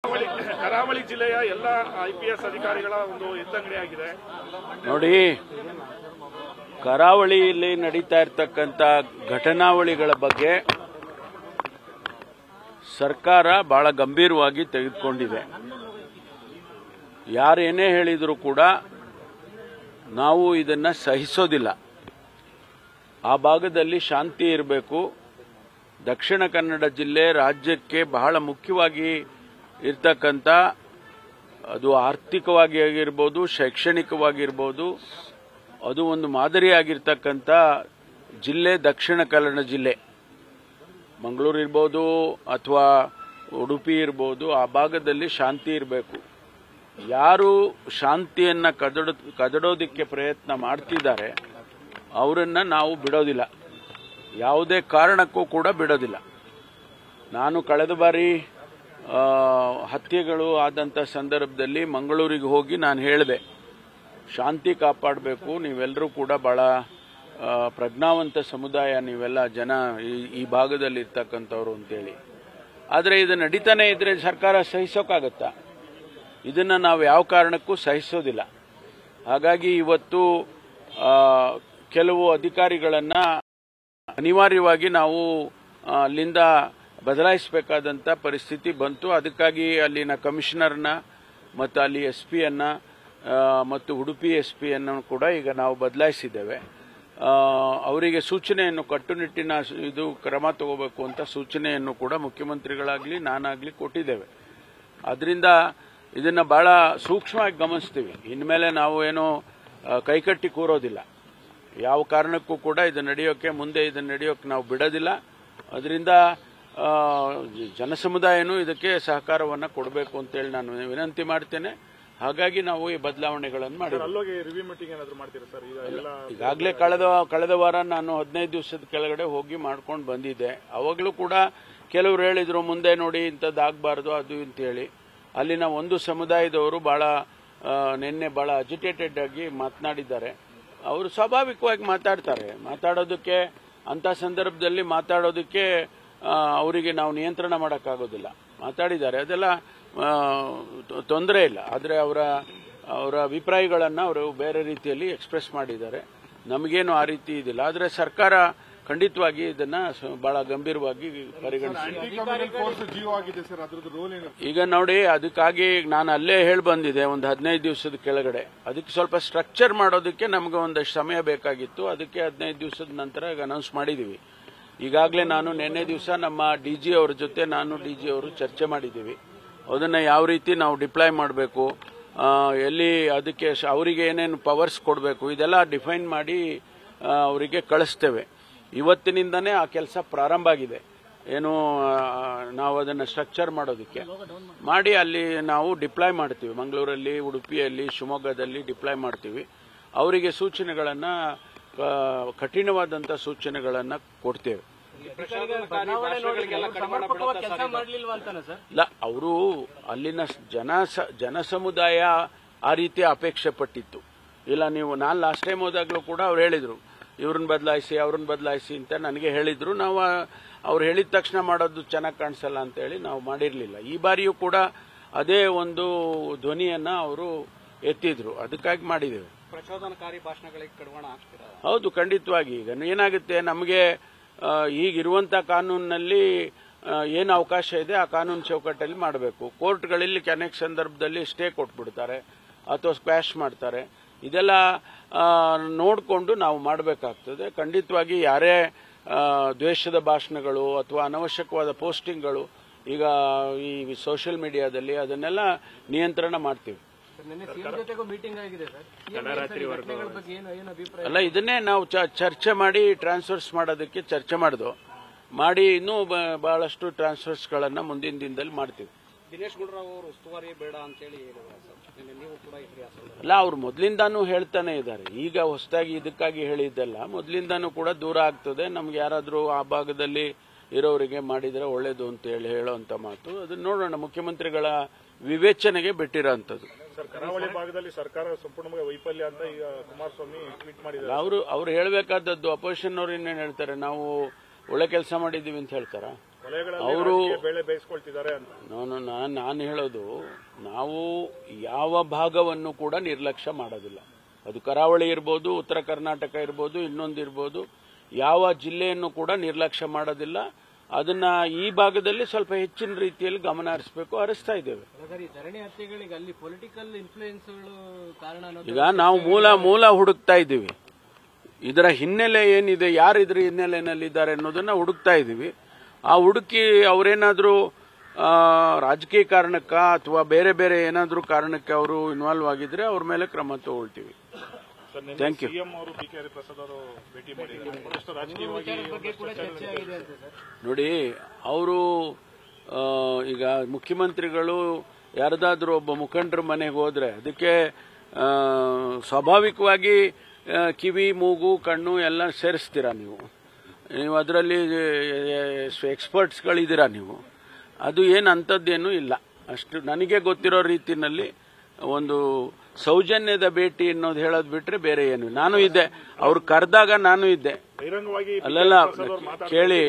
ಕರಾವಳಿ ಜಿಲ್ಲೆಯ ಎಲ್ಲ IPS ಅಧಿಕಾರಿಗಳ ಒಂದು ಎತ್ತಂಗಡಿಯಾಗಿದೆ ನೋಡಿ. ಕರಾವಳಿಯಲ್ಲಿ ನಡೀತಾ ಇರತಕ್ಕಂತ ಘಟನಾವಳಿಗಳ ಬಗ್ಗೆ ಸರ್ಕಾರ ಬಹಳ ಗಂಭೀರವಾಗಿ ತೆಗೆದುಕೊಂಡಿದೆ. ಯಾರೇನೇ ಹೇಳಿದರೂ ಕೂಡ ನಾವು ಇದನ್ನ ಸಹಿಸೋದಿಲ್ಲ. ಆ ಭಾಗದಲ್ಲಿ ಶಾಂತಿ ಇರಬೇಕು. ದಕ್ಷಿಣ ಕನ್ನಡ ಜಿಲ್ಲೆ ರಾಜ್ಯಕ್ಕೆ ಬಹಳ ಮುಖ್ಯವಾಗಿ ಇರ್ತಕ್ಕಂಥ, ಅದು ಆರ್ಥಿಕವಾಗಿ ಆಗಿರ್ಬೋದು, ಶೈಕ್ಷಣಿಕವಾಗಿರ್ಬೋದು, ಅದು ಒಂದು ಮಾದರಿಯಾಗಿರ್ತಕ್ಕಂಥ ಜಿಲ್ಲೆ ದಕ್ಷಿಣ ಕನ್ನಡ ಜಿಲ್ಲೆ. ಮಂಗಳೂರು ಇರ್ಬೋದು ಅಥವಾ ಉಡುಪಿ ಇರ್ಬೋದು, ಆ ಭಾಗದಲ್ಲಿ ಶಾಂತಿ ಇರಬೇಕು. ಯಾರು ಶಾಂತಿಯನ್ನು ಕದಡೋದಕ್ಕೆ ಪ್ರಯತ್ನ ಮಾಡ್ತಿದ್ದಾರೆ ಅವರನ್ನು ನಾವು ಬಿಡೋದಿಲ್ಲ, ಯಾವುದೇ ಕಾರಣಕ್ಕೂ ಕೂಡ ಬಿಡೋದಿಲ್ಲ. ನಾನು ಕಳೆದ ಬಾರಿ ಹತ್ಯೆಗಳು ಆದಂಥ ಸಂದರ್ಭದಲ್ಲಿ ಮಂಗಳೂರಿಗೆ ಹೋಗಿ ನಾನು ಹೇಳಿದೆ, ಶಾಂತಿ ಕಾಪಾಡಬೇಕು, ನೀವೆಲ್ಲರೂ ಕೂಡ ಬಹಳ ಪ್ರಜ್ಞಾವಂತ ಸಮುದಾಯ, ನೀವೆಲ್ಲ ಜನ ಈ ಭಾಗದಲ್ಲಿ ಇರ್ತಕ್ಕಂಥವ್ರು ಅಂತೇಳಿ. ಆದರೆ ಇದು ನಡೀತಾನೆ ಇದ್ರೆ ಸರ್ಕಾರ ಸಹಿಸೋಕ್ಕಾಗತ್ತಾ? ಇದನ್ನು ನಾವು ಯಾವ ಕಾರಣಕ್ಕೂ ಸಹಿಸೋದಿಲ್ಲ. ಹಾಗಾಗಿ ಇವತ್ತು ಕೆಲವು ಅಧಿಕಾರಿಗಳನ್ನು ಅನಿವಾರ್ಯವಾಗಿ ನಾವು ಅಲ್ಲಿಂದ ಬದಲಾಯಿಸಬೇಕಾದಂಥ ಪರಿಸ್ಥಿತಿ ಬಂತು. ಅದಕ್ಕಾಗಿ ಅಲ್ಲಿನ ಕಮಿಷನರ್ನ ಮತ್ತು ಅಲ್ಲಿ SP ಮತ್ತು ಉಡುಪಿ SP ಕೂಡ ಈಗ ನಾವು ಬದಲಾಯಿಸಿದ್ದೇವೆ. ಅವರಿಗೆ ಸೂಚನೆಯನ್ನು, ಕಟ್ಟುನಿಟ್ಟಿನ ಇದು ಕ್ರಮ ತಗೋಬೇಕು ಅಂತ ಸೂಚನೆಯನ್ನು ಕೂಡ ಮುಖ್ಯಮಂತ್ರಿಗಳಾಗಲಿ ನಾನಾಗಲಿ ಕೊಟ್ಟಿದ್ದೇವೆ. ಅದರಿಂದ ಇದನ್ನು ಬಹಳ ಸೂಕ್ಷ್ಮವಾಗಿ ಗಮನಿಸ್ತೀವಿ. ಇನ್ಮೇಲೆ ನಾವು ಏನೋ ಕೈಕಟ್ಟಿ ಕೂರೋದಿಲ್ಲ. ಯಾವ ಕಾರಣಕ್ಕೂ ಕೂಡ ಇದು ನಡೆಯೋಕ್ಕೆ, ಮುಂದೆ ಇದನ್ನು ನಡೆಯೋಕ್ಕೆ ನಾವು ಬಿಡೋದಿಲ್ಲ. ಅದರಿಂದ ಜನಸಮುದಾಯನೂ ಇದಕ್ಕೆ ಸಹಕಾರವನ್ನು ಕೊಡಬೇಕು ಅಂತೇಳಿ ನಾನು ವಿನಂತಿ ಮಾಡ್ತೇನೆ. ಹಾಗಾಗಿ ನಾವು ಈ ಬದಲಾವಣೆಗಳನ್ನು ಮಾಡಿದ್ದೀವಿ. ಈಗಾಗಲೇ ಕಳೆದ ವಾರ ನಾನು 15 ದಿವಸದ ಕೆಳಗಡೆ ಹೋಗಿ ಮಾಡ್ಕೊಂಡು ಬಂದಿದ್ದೆ. ಅವಾಗಲೂ ಕೂಡ ಕೆಲವರು ಹೇಳಿದ್ರು, ಮುಂದೆ ನೋಡಿ ಇಂಥದ್ದಾಗಬಾರ್ದು ಅದು ಅಂತೇಳಿ. ಅಲ್ಲಿನ ಒಂದು ಸಮುದಾಯದವರು ನಿನ್ನೆ ಬಹಳ ಅಜಿಟೇಟೆಡ್ ಆಗಿ ಮಾತನಾಡಿದ್ದಾರೆ. ಅವರು ಸ್ವಾಭಾವಿಕವಾಗಿ ಮಾತಾಡೋದಕ್ಕೆ ಅಂಥ ಸಂದರ್ಭದಲ್ಲಿ ಮಾತಾಡೋದಕ್ಕೆ ಅವರಿಗೆ ನಾವು ನಿಯಂತ್ರಣ ಮಾಡೋಕ್ಕಾಗೋದಿಲ್ಲ. ಮಾತಾಡಿದ್ದಾರೆ, ಅದೆಲ್ಲ ತೊಂದರೆ ಇಲ್ಲ. ಆದರೆ ಅವರ ಅಭಿಪ್ರಾಯಗಳನ್ನು ಅವರು ಬೇರೆ ರೀತಿಯಲ್ಲಿ ಎಕ್ಸ್ಪ್ರೆಸ್ ಮಾಡಿದ್ದಾರೆ. ನಮಗೇನು ಆ ರೀತಿ ಇದಿಲ್ಲ. ಆದರೆ ಸರ್ಕಾರ ಖಂಡಿತವಾಗಿ ಇದನ್ನ ಬಹಳ ಗಂಭೀರವಾಗಿ ಪರಿಗಣಿಸಿದೆ. ಈಗ ನೋಡಿ, ಅದಕ್ಕಾಗಿ ನಾನು ಅಲ್ಲೇ ಹೇಳಿ ಬಂದಿದೆ ಒಂದು 15 ದಿವಸದ ಕೆಳಗಡೆ. ಅದಕ್ಕೆ ಸ್ವಲ್ಪ ಸ್ಟ್ರಕ್ಚರ್ ಮಾಡೋದಕ್ಕೆ ನಮಗೆ ಒಂದಷ್ಟು ಸಮಯ ಬೇಕಾಗಿತ್ತು. ಅದಕ್ಕೆ 15 ದಿವಸದ ನಂತರ ಅನೌನ್ಸ್ ಮಾಡಿದ್ದೀವಿ. ಈಗಾಗಲೇ ನಾನು ನಿನ್ನೆ ದಿವಸ ನಮ್ಮ DG ಅವರ ಜೊತೆ ಅವರು ಚರ್ಚೆ ಮಾಡಿದ್ದೀವಿ. ಅದನ್ನು ಯಾವ ರೀತಿ ನಾವು ಡಿಪ್ಲಾಯ್ ಮಾಡಬೇಕು, ಎಲ್ಲಿ ಅದಕ್ಕೆ ಅವರಿಗೆ ಏನೇನು ಪವರ್ಸ್ ಕೊಡಬೇಕು, ಇದೆಲ್ಲ ಡಿಫೈನ್ ಮಾಡಿ ಅವರಿಗೆ ಕಳಿಸ್ತೇವೆ. ಇವತ್ತಿನಿಂದನೇ ಆ ಕೆಲಸ ಪ್ರಾರಂಭ ಆಗಿದೆ. ಏನು ನಾವು ಅದನ್ನು ಸ್ಟ್ರಕ್ಚರ್ ಮಾಡೋದಕ್ಕೆ ಮಾಡಿ ಅಲ್ಲಿ ನಾವು ಡಿಪ್ಲಾಯ್ ಮಾಡ್ತೀವಿ. ಮಂಗಳೂರಲ್ಲಿ, ಉಡುಪಿಯಲ್ಲಿ, ಶಿವಮೊಗ್ಗದಲ್ಲಿ ಡಿಪ್ಲಾಯ್ ಮಾಡ್ತೀವಿ. ಅವರಿಗೆ ಸೂಚನೆಗಳನ್ನು, ಕಠಿಣವಾದಂಥ ಸೂಚನೆಗಳನ್ನು ಕೊಡ್ತೇವೆ. ಇಲ್ಲ, ಅವರು ಅಲ್ಲಿನ ಜನಸಮುದಾಯ ಆ ರೀತಿ ಅಪೇಕ್ಷೆ ಪಟ್ಟಿತ್ತು. ಇಲ್ಲ, ನಾನು ಲಾಸ್ಟ್ ಟೈಮ್ ಹೋದಾಗಲೂ ಕೂಡ ಅವ್ರು ಹೇಳಿದ್ರು, ಇವ್ರನ್ನ ಬದಲಾಯಿಸಿ ಅಂತ ನನಗೆ ಹೇಳಿದ್ರು. ನಾವು ಅವ್ರು ಹೇಳಿದ ತಕ್ಷಣ ಮಾಡೋದು ಚೆನ್ನಾಗಿ ಕಾಣಿಸಲ್ಲ ಅಂತೇಳಿ ನಾವು ಮಾಡಿರಲಿಲ್ಲ. ಈ ಬಾರಿಯೂ ಕೂಡ ಅದೇ ಒಂದು ಧ್ವನಿಯನ್ನ ಅವರು ಎತ್ತಿದ್ರು. ಅದಕ್ಕಾಗಿ ಮಾಡಿದ್ದೇವೆ. ಪ್ರಚೋದನಕಾರಿ ಭಾಷಣಗಳಿಗೆ ಕಡಿವಾಣ ಹಾಕ್ತೀರಾ? ಹೌದು, ಖಂಡಿತವಾಗಿ. ಈಗ ಏನಾಗುತ್ತೆ, ನಮಗೆ ಈಗಿರುವಂಥ ಕಾನೂನಿನಲ್ಲಿ ಏನು ಅವಕಾಶ ಇದೆ ಆ ಕಾನೂನು ಚೌಕಟ್ಟಲ್ಲಿ ಮಾಡಬೇಕು. ಕೋರ್ಟ್ಗಳಲ್ಲಿ ಅನೇಕ ಸಂದರ್ಭದಲ್ಲಿ ಸ್ಟೇ ಕೊಟ್ಬಿಡ್ತಾರೆ ಅಥವಾ ಸ್ಕ್ವಾಶ್ ಮಾಡ್ತಾರೆ. ಇದೆಲ್ಲ ನೋಡಿಕೊಂಡು ನಾವು ಮಾಡಬೇಕಾಗ್ತದೆ. ಖಂಡಿತವಾಗಿ ಯಾರೇ ದ್ವೇಷದ ಭಾಷಣಗಳು ಅಥವಾ ಅನವಶ್ಯಕವಾದ ಪೋಸ್ಟಿಂಗ್ಗಳು ಈಗ ಈ ಸೋಷಿಯಲ್ ಮೀಡಿಯಾದಲ್ಲಿ ಅದನ್ನೆಲ್ಲ ನಿಯಂತ್ರಣ ಮಾಡ್ತೀವಿ. ಅಲ್ಲ, ಇದನ್ನೇ ನಾವು ಚರ್ಚೆ ಮಾಡಿ ಟ್ರಾನ್ಸ್ಫರ್ಸ್ ಮಾಡೋದಕ್ಕೆ ಚರ್ಚೆ ಮಾಡಿ ಇನ್ನೂ ಬಹಳಷ್ಟು ಟ್ರಾನ್ಸ್ಫರ್ಸ್ಗಳನ್ನು ಮುಂದಿನ ದಿನದಲ್ಲಿ ಮಾಡ್ತೀವಿ. ದಿನೇಶ್ ಗುಂಡೂರಾವ್ ಅವರು ಉಸ್ತುವಾರಿ ಬೇಡ ಅಂತೇಳಿ ನೀವು ಕೂಡ ಅಲ್ಲ, ಅವ್ರು ಮೊದಲಿಂದಾನು ಹೇಳ್ತಾನೆ ಇದ್ದಾರೆ. ಈಗ ಹೊಸದಾಗಿ ಇದಕ್ಕಾಗಿ ಹೇಳಿದ್ದಲ್ಲ, ಮೊದಲಿಂದಾನು ಕೂಡ ದೂರ ಆಗ್ತದೆ. ನಮ್ಗೆ ಯಾರಾದರೂ ಆ ಭಾಗದಲ್ಲಿ ಇರೋರಿಗೆ ಮಾಡಿದರೆ ಒಳ್ಳೇದು ಅಂತ ಹೇಳೋಂಥ ಮಾತು. ಅದನ್ನ ನೋಡೋಣ, ಮುಖ್ಯಮಂತ್ರಿಗಳ ವಿವೇಚನೆಗೆ ಬಿಟ್ಟಿರೋಂಥದ್ದು. ಕರಾವಳಿ ಭಾಗದಲ್ಲಿ ಸರ್ಕಾರ ಸಂಪೂರ್ಣವಾಗಿ ವೈಫಲ್ಯ ಅಂತ ಈಗ ಕುಮಾರಸ್ವಾಮಿ ಟ್ವೀಟ್ ಮಾಡಿದ್ದಾರೆ. ಅವ್ರು ಹೇಳಬೇಕಾದದ್ದು. ಅಪೋಸಿಷನ್ ಅವ್ರು ಇನ್ನೇನು ಹೇಳ್ತಾರೆ, ನಾವು ಒಳ್ಳೆ ಕೆಲಸ ಮಾಡಿದ್ದೀವಿ ಅಂತ ಹೇಳ್ತಾರ? ಅವರು ಬೆಳೆ ಬೇಯಿಸ್ಕೊಳ್ತಿದ್ದಾರೆ ಅಂತ. ನಾನು ಹೇಳೋದು, ನಾವು ಯಾವ ಭಾಗವನ್ನು ಕೂಡ ನಿರ್ಲಕ್ಷ್ಯ ಮಾಡೋದಿಲ್ಲ. ಅದು ಕರಾವಳಿ ಇರ್ಬೋದು, ಉತ್ತರ ಕರ್ನಾಟಕ ಇರ್ಬೋದು, ಇನ್ನೊಂದಿರ್ಬೋದು, ಯಾವ ಜಿಲ್ಲೆಯನ್ನು ಕೂಡ ನಿರ್ಲಕ್ಷ್ಯ ಮಾಡೋದಿಲ್ಲ. ಅದನ್ನ ಈ ಭಾಗದಲ್ಲಿ ಸ್ವಲ್ಪ ಹೆಚ್ಚಿನ ರೀತಿಯಲ್ಲಿ ಗಮನ ಹರಿಸ್ತಾ ಇದ್ದೇವೆ. ಈಗ ನಾವು ಮೂಲ ಹುಡುಕ್ತಾ ಇದ್ದೀವಿ. ಇದರ ಹಿನ್ನೆಲೆ ಏನಿದೆ, ಯಾರು ಇದ್ರ ಹಿನ್ನೆಲೆನಲ್ಲಿದ್ದಾರೆ ಅನ್ನೋದನ್ನ ಹುಡುಕ್ತಾ ಇದ್ದೀವಿ. ಆ ಹುಡುಕಿ ಅವರೇನಾದ್ರೂ ರಾಜಕೀಯ ಕಾರಣಕ್ಕ ಅಥವಾ ಬೇರೆ ಬೇರೆ ಏನಾದ್ರೂ ಕಾರಣಕ್ಕೆ ಅವರು ಇನ್ವಾಲ್ವ್ ಆಗಿದ್ರೆ ಅವ್ರ ಮೇಲೆ ಕ್ರಮ ತಗೊಳ್ತೀವಿ. Thank you. ನೋಡಿ, ಅವರು ಈಗ ಮುಖ್ಯಮಂತ್ರಿಗಳು ಯಾರದಾದ್ರೂ ಒಬ್ಬ ಮುಖಂಡರ ಮನೆಗೆ ಹೋದ್ರೆ ಅದಕ್ಕೆ ಸ್ವಾಭಾವಿಕವಾಗಿ ಕಿವಿ, ಮೂಗು, ಕಣ್ಣು ಎಲ್ಲ ಸೇರಿಸ್ತೀರಾ ನೀವು ಅದರಲ್ಲಿ ಎಕ್ಸ್ಪರ್ಟ್ಸ್ಗಳಿದ್ದೀರಾ ನೀವು. ಅದು ಏನು ಅಂಥದ್ದೇನೂ ಇಲ್ಲ. ಅಷ್ಟು ನನಗೆ ಗೊತ್ತಿರೋ ರೀತಿಯಲ್ಲಿ ಒಂದು ಸೌಜನ್ಯದ ಭೇಟಿ ಅನ್ನೋದು ಹೇಳೋದು ಬಿಟ್ರೆ ಬೇರೆ ಏನು. ನಾನು ಇದ್ದೆ, ಅವ್ರು ಕರೆದಾಗ ನಾನು ಇದ್ದೆ. ಅಲ್ಲಲ್ಲ, ಕೇಳಿ,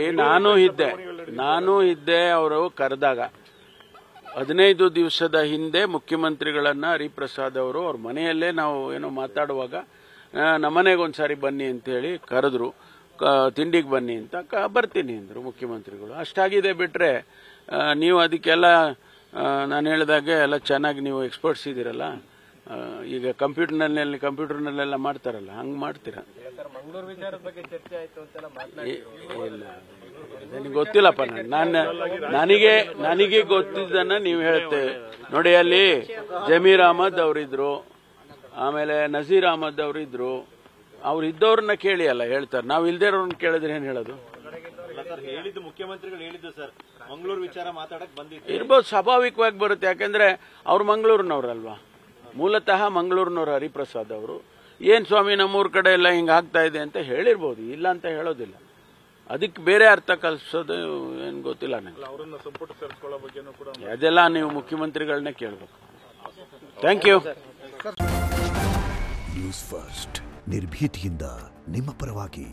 ನಾನು ಇದ್ದೆ ಅವರು ಕರೆದಾಗ. 15 ದಿವಸದ ಹಿಂದೆ ಮುಖ್ಯಮಂತ್ರಿಗಳನ್ನ ಹರಿಪ್ರಸಾದ್ ಅವರು ಅವ್ರ ಮನೆಯಲ್ಲೇ ನಾವು ಏನೋ ಮಾತಾಡುವಾಗ ನಮ್ಮನೆಗೆ ಒಂದ್ಸಾರಿ ಬನ್ನಿ ಅಂತ ಹೇಳಿ ಕರೆದ್ರು. ತಿಂಡಿಗೆ ಬನ್ನಿ ಅಂತ ಬರ್ತೀನಿ ಅಂದ್ರು ಮುಖ್ಯಮಂತ್ರಿಗಳು. ಅಷ್ಟಾಗಿದೆ ಬಿಟ್ರೆ ನೀವು ಅದಕ್ಕೆಲ್ಲ ನಾನು ಹೇಳಿದಾಗೆ ಎಲ್ಲ ಚೆನ್ನಾಗಿ ನೀವು ಎಕ್ಸ್ಪರ್ಟ್ಸ್ ಇದ್ದೀರಲ್ಲ. ಈಗ ಕಂಪ್ಯೂಟರ್ನಲ್ಲೆಲ್ಲ ಮಾಡ್ತಾರಲ್ಲ, ಹಂಗೆ ಮಾಡ್ತೀರಾ? ಇಲ್ಲ, ನನಗೆ ಗೊತ್ತಿಲ್ಲಪ್ಪ. ನನಗೆ ಗೊತ್ತಿದ್ದನ್ನ ನೀವು ಹೇಳ್ತೇವೆ. ನೋಡಿ, ಅಲ್ಲಿ ಜಮೀರ್ ಅಹಮದ್ ಅವರಿದ್ರು, ಆಮೇಲೆ ನಜೀರ್ ಅಹಮದ್ ಅವರಿದ್ರು. ಅವ್ರು ಇದ್ದವ್ರನ್ನ ಕೇಳಿ ಅಲ್ಲ ಹೇಳ್ತಾರೆ. ನಾವು ಇಲ್ದೇ ಇರೋರನ್ನ ಕೇಳಿದ್ರೆ ಏನ್ ಹೇಳೋದು? ಹೇಳಿದ್ದು ಮುಖ್ಯಮಂತ್ರಿಗಳು ಹೇಳಿದ್ದು ಸರ್, ಮಂಗಳೂರು ವಿಚಾರ ಮಾತಾಡಕ್ ಬಂದಿತ್ತು ಇರ್ಬೋದು, ಸ್ವಾಭಾವಿಕವಾಗಿ ಬರುತ್ತೆ. ಯಾಕಂದ್ರೆ ಅವ್ರು ಮಂಗಳೂರಿನವ್ರಲ್ವಾ, ಮೂಲತಃ ಮಂಗಳೂರಿನವ್ರು ಹರಿಪ್ರಸಾದ್ ಅವರು. ಏನ್ ಸ್ವಾಮಿ ನಮ್ಮೂರ್ ಕಡೆ ಎಲ್ಲ ಹಿಂಗ ಆಗ್ತಾ ಇದೆ ಅಂತ ಹೇಳಿರ್ಬೋದು, ಇಲ್ಲ ಅಂತ ಹೇಳೋದಿಲ್ಲ. ಅದಕ್ಕೆ ಬೇರೆ ಅರ್ಥ ಕಲ್ಸೋದು ಏನ್ ಗೊತ್ತಿಲ್ಲ ನನಗೆ. ಅದೆಲ್ಲ ನೀವು ಮುಖ್ಯಮಂತ್ರಿಗಳನ್ನೇ ಕೇಳಬೇಕು. Thank you. ನ್ಯೂಸ್ ಫಸ್ಟ್, ನಿರ್ಭೀತಿಯಿಂದ ನಿಮ್ಮ ಪರವಾಗಿ.